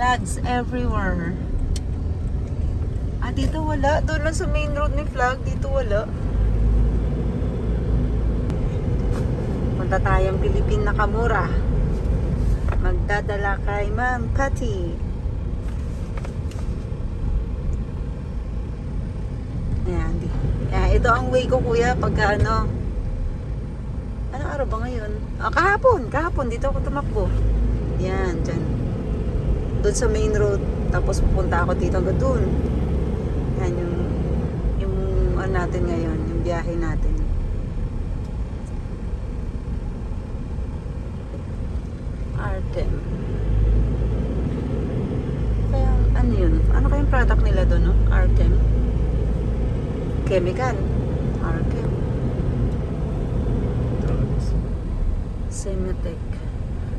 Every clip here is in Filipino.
Flags everywhere. Ah, dito wala. Doon lang sa main road may flag. Dito wala. Punta tayong Philippine Nakamura. Magdadala kay Ma'am Patty. Ayan. Ito ang way ko, kuya, pagka ano. Anong araw ba ngayon? Ah, kahapon. Dito ako tumakbo. Yan, dyan. Doon sa main road. Tapos pupunta ako dito hanggang doon. Yan yung ano natin ngayon, yung biyahe natin. Artem. Kaya, ano yun? Ano kayong product nila doon, no? Artem. Chemical. Artem. Semetec.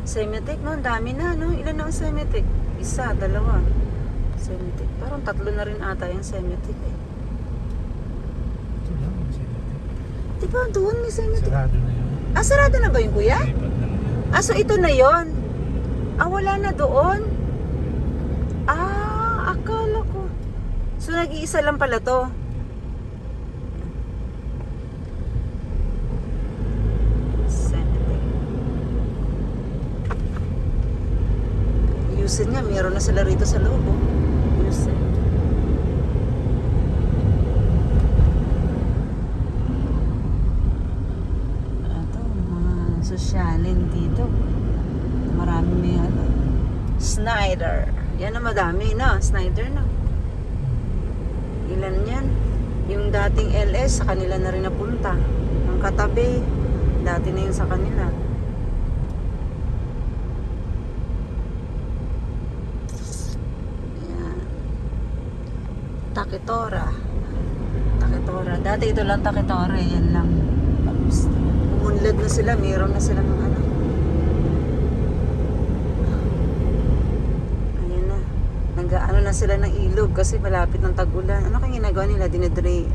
Semetec, no? Ang dami na, no? Ilan na ang Semetec? Isa, dalawa. Semetec. Parang 3 na rin ata yung Semetec, eh. Diba, doon may Semetec. Sarado na yun. Ah, sarado na ba yun, kuya? Lipat na yun. Ah, so ito na yon. Ah, wala na doon. Ah, akala ko. So, nag-iisa lang pala to. Yusin nga, meron na sila rito sa loob. Oh. Yusin. Ito, mga sosyalin dito. Marami may ano. Snyder. Yan na madami na. Snyder na. Ilan yan? Yung dating LS, sa kanila na rin napunta. Ang katabi, dati na yun sa kanila. Takitora. Dati ito lang Takitora. Yan lang. Tapos, umunlad na sila. Meron na sila ng ano. Ayan na. Nag-ano na sila ng ilog kasi malapit ng tag-ulan. Ano kaya ginagawa nila? Drain.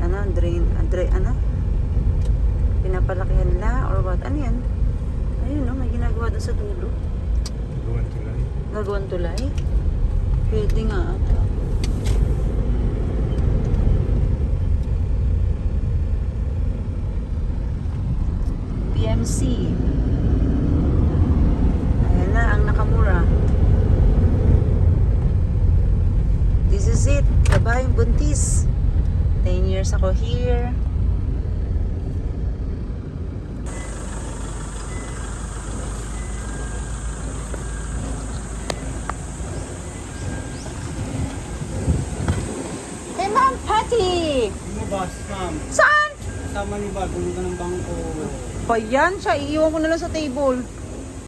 Ano? Pinapalakihan nila or what? Ano yan? Ayun, no? May ginagawa doon sa dulo. Gagawang tulay? Pwede nga ata. PMC. Ayan na ang Nakamura. This is it. Babayong buntis. 10 years ako here. Hey, Ma'am Patty! Boss, ma'am. Saan? Kasama niyo ba? Gulong ka ng bangko. Pa yan siya. Iiwan ko na lang sa table.